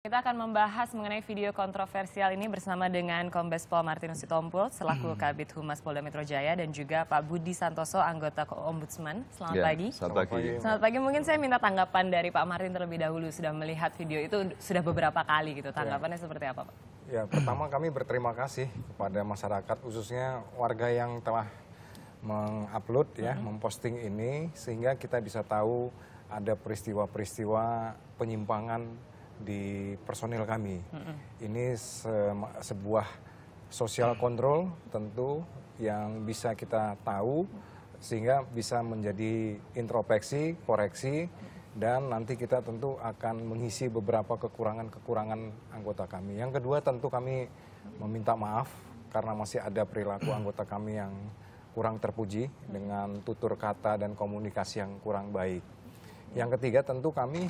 Kita akan membahas mengenai video kontroversial ini bersama dengan Kombes Pol Martinus Sitompul selaku Kabid Humas Polda Metro Jaya dan juga Pak Budi Santoso, anggota Ombudsman. Selamat pagi. Selamat pagi. Selamat pagi. Mungkin saya minta tanggapan dari Pak Martin terlebih dahulu. Sudah melihat video itu sudah beberapa kali gitu. Tanggapannya seperti apa, Pak? Ya, pertama kami berterima kasih kepada masyarakat, khususnya warga yang telah mengupload ya, memposting ini sehingga kita bisa tahu ada peristiwa-peristiwa penyimpangan di personil kami. Ini sebuah social control tentu yang bisa kita tahu sehingga bisa menjadi introspeksi, koreksi, dan nanti kita tentu akan mengisi beberapa kekurangan-kekurangan anggota kami. Yang kedua tentu kami meminta maaf karena masih ada perilaku anggota kami yang kurang terpuji dengan tutur kata dan komunikasi yang kurang baik. Yang ketiga tentu kami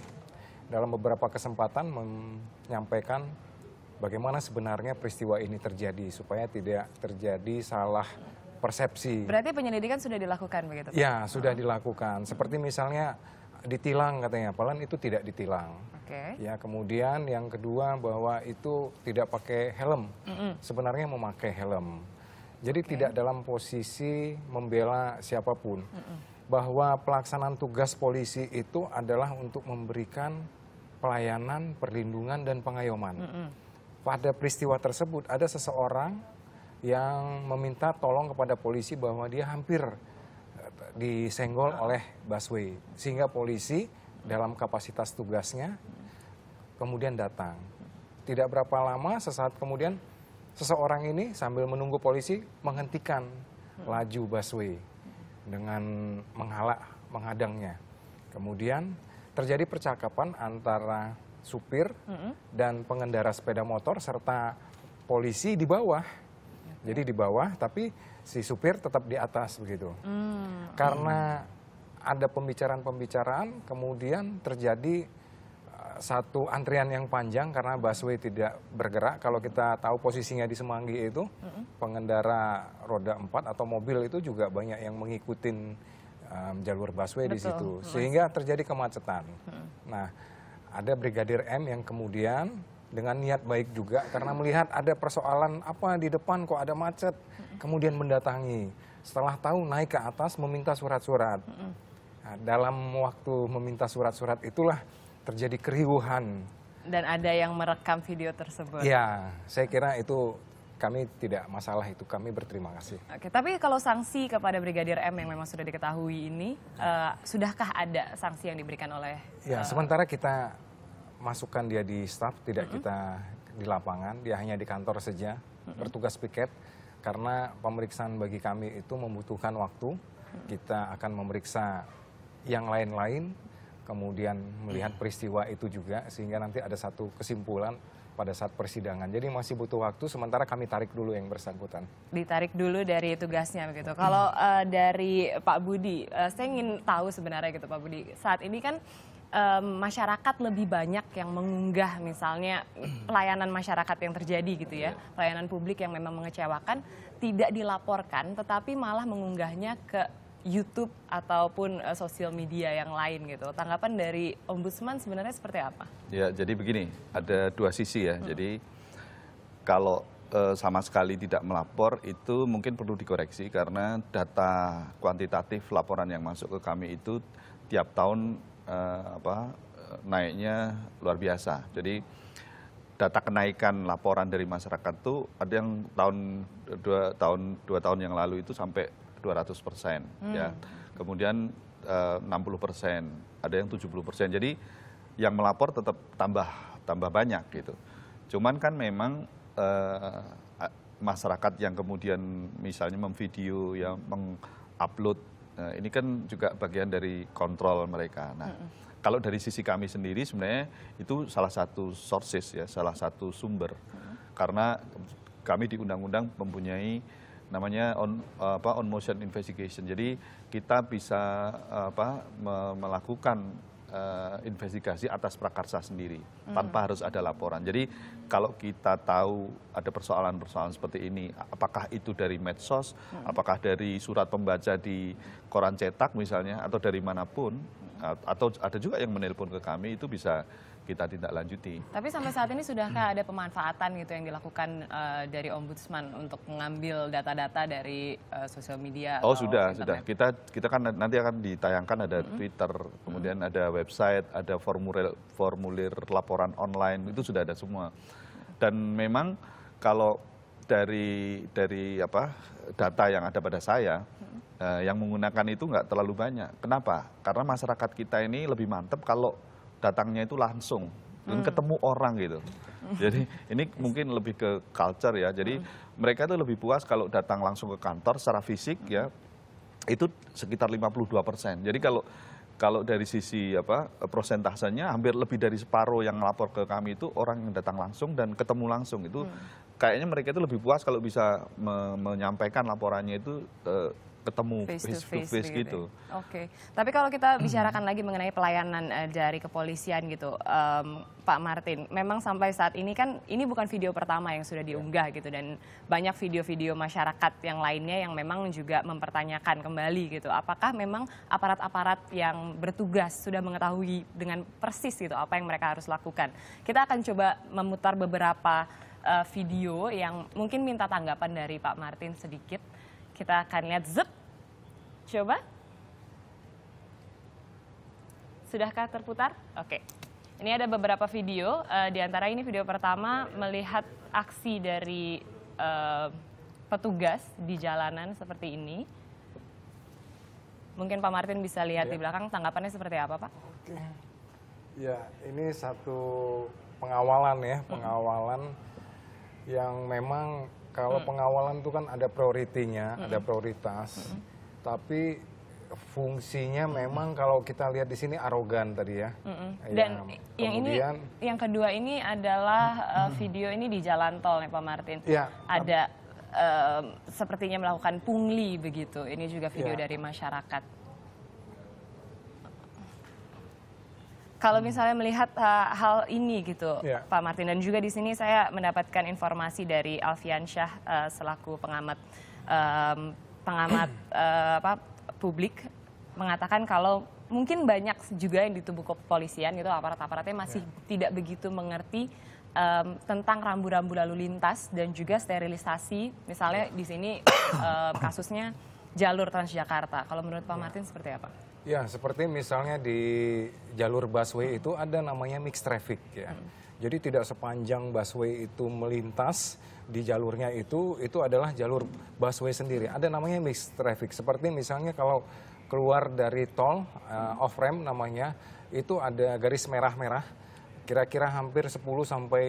dalam beberapa kesempatan menyampaikan bagaimana sebenarnya peristiwa ini terjadi supaya tidak terjadi salah persepsi. Berarti penyelidikan sudah dilakukan begitu, Pak? Ya, sudah dilakukan. Seperti misalnya ditilang katanya, padahal itu tidak ditilang. Oke. Ya, kemudian yang kedua bahwa itu tidak pakai helm. Sebenarnya memakai helm. Jadi tidak dalam posisi membela siapapun. Bahwa pelaksanaan tugas polisi itu adalah untuk memberikan pelayanan, perlindungan, dan pengayoman. Pada peristiwa tersebut ada seseorang yang meminta tolong kepada polisi bahwa dia hampir disenggol oleh busway. Sehingga polisi dalam kapasitas tugasnya kemudian datang. Tidak berapa lama sesaat kemudian seseorang ini sambil menunggu polisi menghentikan laju busway dengan menghadangnya. Kemudian terjadi percakapan antara supir dan pengendara sepeda motor serta polisi di bawah. Jadi di bawah tapi si supir tetap di atas begitu. Karena ada pembicaraan-pembicaraan kemudian terjadi satu antrian yang panjang karena busway tidak bergerak. Kalau kita tahu posisinya di Semanggi itu pengendara roda 4 atau mobil itu juga banyak yang mengikuti jalur busway di situ, sehingga terjadi kemacetan. Nah, ada Brigadir M yang kemudian dengan niat baik juga karena melihat ada persoalan apa di depan kok ada macet, kemudian mendatangi. Setelah tahu naik ke atas meminta surat-surat. Nah, dalam waktu meminta surat-surat itulah terjadi keriuhan. Dan ada yang merekam video tersebut. Ya, saya kira itu kami tidak masalah itu, kami berterima kasih. Oke, tapi kalau sanksi kepada Brigadir M yang memang sudah diketahui ini, sudahkah ada sanksi yang diberikan oleh? Ya, sementara kita masukkan dia di staf, tidak kita di lapangan, dia hanya di kantor saja, bertugas piket, karena pemeriksaan bagi kami itu membutuhkan waktu, kita akan memeriksa yang lain-lain, kemudian melihat peristiwa itu juga, sehingga nanti ada satu kesimpulan pada saat persidangan. Jadi masih butuh waktu, sementara kami tarik dulu yang bersangkutan. Ditarik dulu dari tugasnya begitu. Kalau dari Pak Budi, saya ingin tahu sebenarnya gitu Pak Budi, saat ini kan masyarakat lebih banyak yang mengunggah misalnya pelayanan masyarakat yang terjadi gitu ya, pelayanan publik yang memang mengecewakan, tidak dilaporkan tetapi malah mengunggahnya ke YouTube ataupun sosial media yang lain gitu. Tanggapan dari Ombudsman sebenarnya seperti apa? Ya, jadi begini, ada dua sisi ya. Jadi kalau sama sekali tidak melapor itu mungkin perlu dikoreksi karena data kuantitatif laporan yang masuk ke kami itu tiap tahun naiknya luar biasa. Jadi data kenaikan laporan dari masyarakat tuh ada yang dua tahun yang lalu itu sampai 200%, ya. Kemudian 60%, ada yang 70%. Jadi yang melapor tetap tambah banyak gitu. Cuman kan memang masyarakat yang kemudian misalnya memvideo, ya, mengupload, ini kan juga bagian dari kontrol mereka. Nah, kalau dari sisi kami sendiri sebenarnya itu salah satu sources ya, salah satu sumber. Karena kami di undang-undang mempunyai namanya on motion investigation. Jadi kita bisa melakukan investigasi atas prakarsa sendiri tanpa harus ada laporan. Jadi kalau kita tahu ada persoalan-persoalan seperti ini, apakah itu dari medsos, apakah dari surat pembaca di koran cetak misalnya, atau dari manapun, atau ada juga yang menelpon ke kami, itu bisa kita tindak lanjuti. Tapi sampai saat ini sudahkah ada pemanfaatan gitu yang dilakukan dari Ombudsman untuk mengambil data-data dari sosial media? Oh atau sudah. internet? Kita kan nanti akan ditayangkan ada Twitter, kemudian ada website, ada formulir laporan online, itu sudah ada semua. Dan memang kalau dari data yang ada pada saya, yang menggunakan itu nggak terlalu banyak. Kenapa? Karena masyarakat kita ini lebih mantep kalau datangnya itu langsung dan ketemu orang gitu. Jadi ini mungkin lebih ke culture ya. Jadi mereka itu lebih puas kalau datang langsung ke kantor secara fisik ya. Itu sekitar 52%. Jadi kalau dari sisi prosentasenya hampir lebih dari separuh yang melapor ke kami itu orang yang datang langsung dan ketemu langsung. Itu kayaknya mereka itu lebih puas kalau bisa menyampaikan laporannya itu ketemu face to face gitu. Oke. Tapi kalau kita bicarakan lagi mengenai pelayanan dari kepolisian gitu, Pak Martin, memang sampai saat ini kan ini bukan video pertama yang sudah diunggah gitu, dan banyak video-video masyarakat yang lainnya yang memang juga mempertanyakan kembali gitu, apakah memang aparat-aparat yang bertugas sudah mengetahui dengan persis gitu apa yang mereka harus lakukan. Kita akan coba memutar beberapa video yang mungkin minta tanggapan dari Pak Martin sedikit. Kita akan lihat, coba. Sudahkah terputar? Oke. Ini ada beberapa video, di antara ini video pertama melihat aksi dari petugas di jalanan seperti ini. Mungkin Pak Martin bisa lihat di belakang, tanggapannya seperti apa, Pak? Oke. Ya, ini satu pengawalan ya, pengawalan yang memang kalau pengawalan itu kan ada prioritinya, ada prioritas. Tapi fungsinya memang kalau kita lihat di sini arogan tadi ya. Dan yang kedua ini adalah video ini di jalan tol nih Pak Martin. Ya, ada sepertinya melakukan pungli begitu. Ini juga video dari masyarakat. Kalau misalnya melihat hal ini gitu, Pak Martin, dan juga di sini saya mendapatkan informasi dari Alfian Syah selaku pengamat publik, mengatakan kalau mungkin banyak juga yang di tubuh kepolisian gitu, aparat-aparatnya masih tidak begitu mengerti tentang rambu-rambu lalu lintas dan juga sterilisasi. Misalnya di sini kasusnya jalur Transjakarta. Kalau menurut Pak Martin seperti apa? Ya, seperti misalnya di jalur busway itu ada namanya mixed traffic ya. Jadi tidak sepanjang busway itu melintas di jalurnya itu adalah jalur busway sendiri. Ada namanya mixed traffic. Seperti misalnya kalau keluar dari tol, off ramp namanya, itu ada garis merah-merah, kira-kira hampir 10 sampai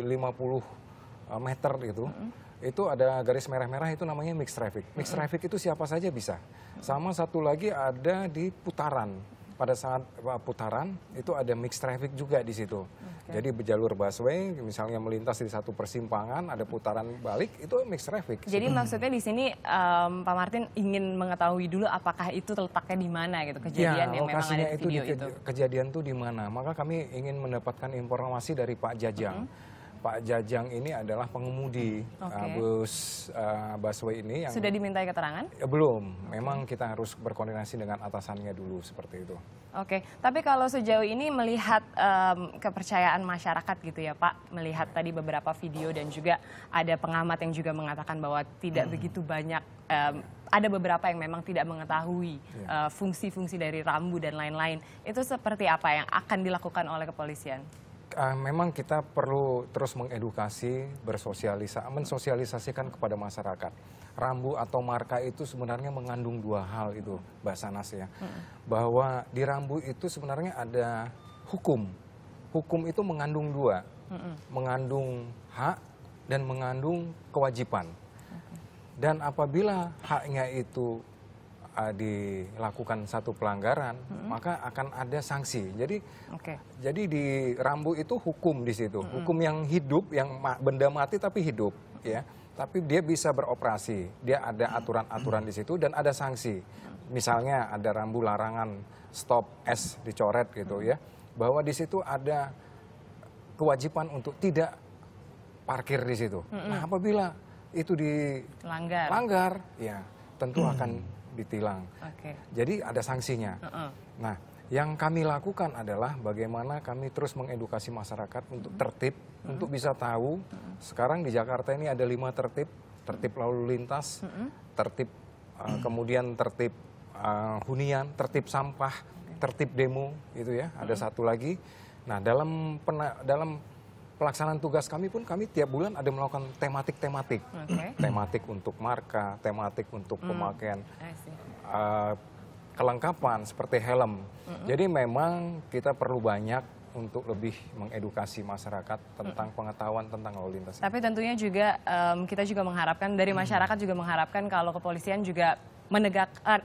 50 meter gitu. Itu ada garis merah-merah, itu namanya mixed traffic. Mixed traffic itu siapa saja bisa. Sama satu lagi ada di putaran. Pada saat putaran itu ada mixed traffic juga di situ. Jadi jalur busway misalnya melintas di satu persimpangan, ada putaran balik, itu mixed traffic. Jadi maksudnya di sini Pak Martin ingin mengetahui dulu apakah itu letaknya di mana gitu, kejadian yang memang ada di video itu. Kejadian itu di mana? Maka kami ingin mendapatkan informasi dari Pak Jajang. Pak Jajang ini adalah pengemudi bus busway ini. Yang sudah dimintai keterangan? Belum, memang kita harus berkoordinasi dengan atasannya dulu seperti itu. Oke, tapi kalau sejauh ini melihat kepercayaan masyarakat gitu ya Pak, melihat tadi beberapa video dan juga ada pengamat yang juga mengatakan bahwa tidak begitu banyak, ada beberapa yang memang tidak mengetahui fungsi-fungsi dari rambu dan lain-lain. Itu seperti apa yang akan dilakukan oleh kepolisian? Memang kita perlu terus mengedukasi, mensosialisasikan kepada masyarakat. Rambu atau marka itu sebenarnya mengandung dua hal itu, Mbak Sanas ya. Bahwa di rambu itu sebenarnya ada hukum. Hukum itu mengandung dua, mengandung hak dan mengandung kewajiban. Dan apabila haknya itu dilakukan satu pelanggaran, maka akan ada sanksi. Jadi di rambu itu hukum di situ, hukum yang hidup, yang benda mati tapi hidup, ya. Tapi dia bisa beroperasi, dia ada aturan-aturan di situ dan ada sanksi. Misalnya ada rambu larangan stop S dicoret gitu ya, bahwa di situ ada kewajiban untuk tidak parkir di situ. Nah, apabila itu dilanggar, ya tentu akan ditilang. Jadi ada sanksinya. Nah, Yang kami lakukan adalah bagaimana kami terus mengedukasi masyarakat untuk tertib, untuk bisa tahu sekarang di Jakarta ini ada 5 tertib, tertib lalu lintas, tertib kemudian tertib hunian, tertib sampah, tertib demo, gitu ya. Ada satu lagi. Nah, dalam pelaksanaan tugas kami pun kami tiap bulan ada melakukan tematik-tematik, tematik untuk marka, tematik untuk pemakaian kelengkapan seperti helm. Jadi memang kita perlu banyak untuk lebih mengedukasi masyarakat tentang pengetahuan tentang lalu lintas. Tapi tentunya juga kita juga mengharapkan dari masyarakat juga mengharapkan kalau kepolisian juga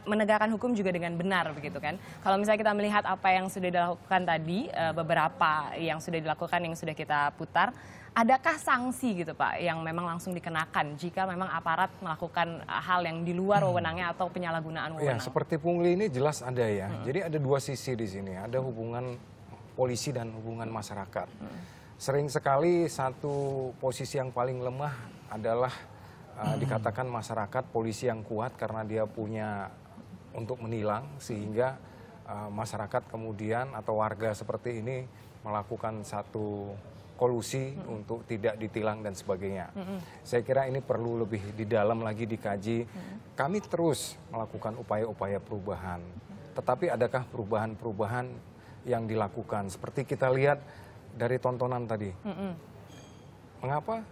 menegakkan hukum juga dengan benar begitu kan. Kalau misalnya kita melihat apa yang sudah dilakukan tadi, beberapa yang sudah dilakukan yang sudah kita putar, adakah sanksi gitu Pak yang memang langsung dikenakan jika memang aparat melakukan hal yang di luar wewenangnya atau penyalahgunaan wewenang? Ya, seperti pungli ini jelas ada ya. Jadi ada 2 sisi di sini, ada hubungan polisi dan hubungan masyarakat. Sering sekali satu posisi yang paling lemah adalah dikatakan masyarakat polisi yang kuat karena dia punya untuk menilang sehingga masyarakat kemudian atau warga seperti ini melakukan satu kolusi untuk tidak ditilang dan sebagainya. Saya kira ini perlu lebih di dalam lagi dikaji. Kami terus melakukan upaya-upaya perubahan. Tetapi adakah perubahan-perubahan yang dilakukan? Seperti kita lihat dari tontonan tadi. Mengapa?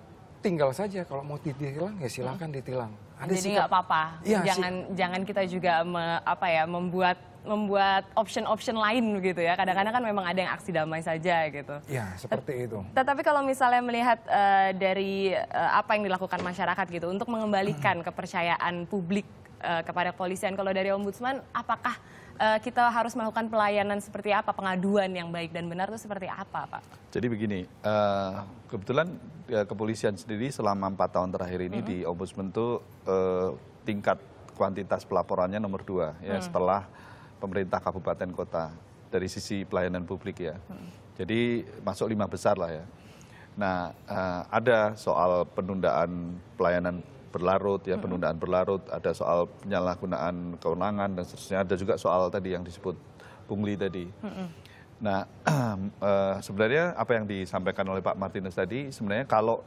Tinggal saja kalau mau ditilang ya silakan ditilang. Jadi nggak apa-apa. Ya, jangan kita juga membuat option lain begitu ya. Kadang-kadang kan memang ada yang aksi damai saja gitu. Ya, seperti itu. Tetapi kalau misalnya melihat dari apa yang dilakukan masyarakat gitu untuk mengembalikan kepercayaan publik kepada kepolisian, kalau dari Ombudsman apakah kita harus melakukan pelayanan seperti apa, pengaduan yang baik dan benar itu seperti apa Pak? Jadi begini, kebetulan kepolisian sendiri selama 4 tahun terakhir ini di Ombudsman itu tingkat kuantitas pelaporannya nomor 2 ya setelah pemerintah kabupaten kota dari sisi pelayanan publik ya. Jadi masuk 5 besar lah ya. Nah ada soal penundaan pelayanan berlarut ya, penundaan berlarut, ada soal penyalahgunaan kewenangan dan seterusnya, ada juga soal tadi yang disebut pungli tadi. Nah sebenarnya apa yang disampaikan oleh Pak Martinus tadi sebenarnya kalau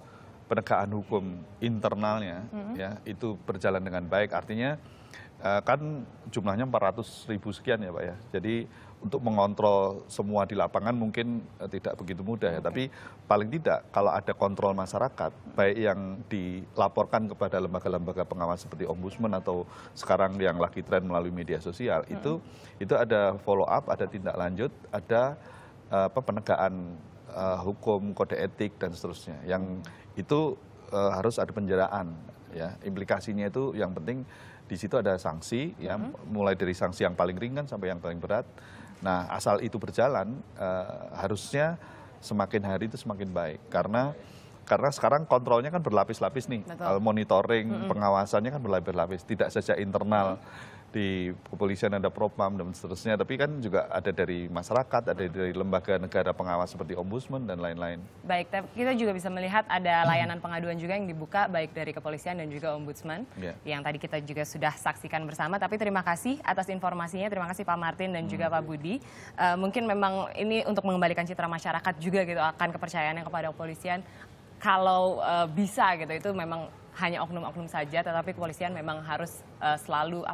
penegakan hukum internalnya ya itu berjalan dengan baik, artinya kan jumlahnya 400.000 sekian ya Pak ya. Jadi untuk mengontrol semua di lapangan mungkin tidak begitu mudah ya. Tapi paling tidak kalau ada kontrol masyarakat, baik yang dilaporkan kepada lembaga-lembaga pengawas seperti Ombudsman atau sekarang yang lagi tren melalui media sosial, itu ada follow up, ada tindak lanjut, ada penegakan hukum, kode etik dan seterusnya. Yang itu harus ada penjaraan ya. Implikasinya itu yang penting di situ ada sanksi ya, mulai dari sanksi yang paling ringan sampai yang paling berat. Nah, asal itu berjalan harusnya semakin hari itu semakin baik karena sekarang kontrolnya kan berlapis-lapis nih. Monitoring, pengawasannya kan berlapis-lapis, tidak saja internal di kepolisian ada propam dan seterusnya, tapi kan juga ada dari masyarakat, ada dari lembaga negara pengawas seperti Ombudsman dan lain-lain. Baik, kita juga bisa melihat ada layanan pengaduan juga yang dibuka baik dari kepolisian dan juga Ombudsman yang tadi kita juga sudah saksikan bersama. Tapi terima kasih atas informasinya, terima kasih Pak Martin dan juga Pak Budi. Mungkin memang ini untuk mengembalikan citra masyarakat juga gitu akan kepercayaannya kepada kepolisian. Kalau bisa gitu itu memang hanya oknum-oknum saja, tetapi kepolisian memang harus selalu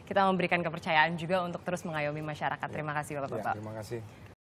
kita memberikan kepercayaan juga untuk terus mengayomi masyarakat. Terima kasih Bapak-Bapak. Terima kasih.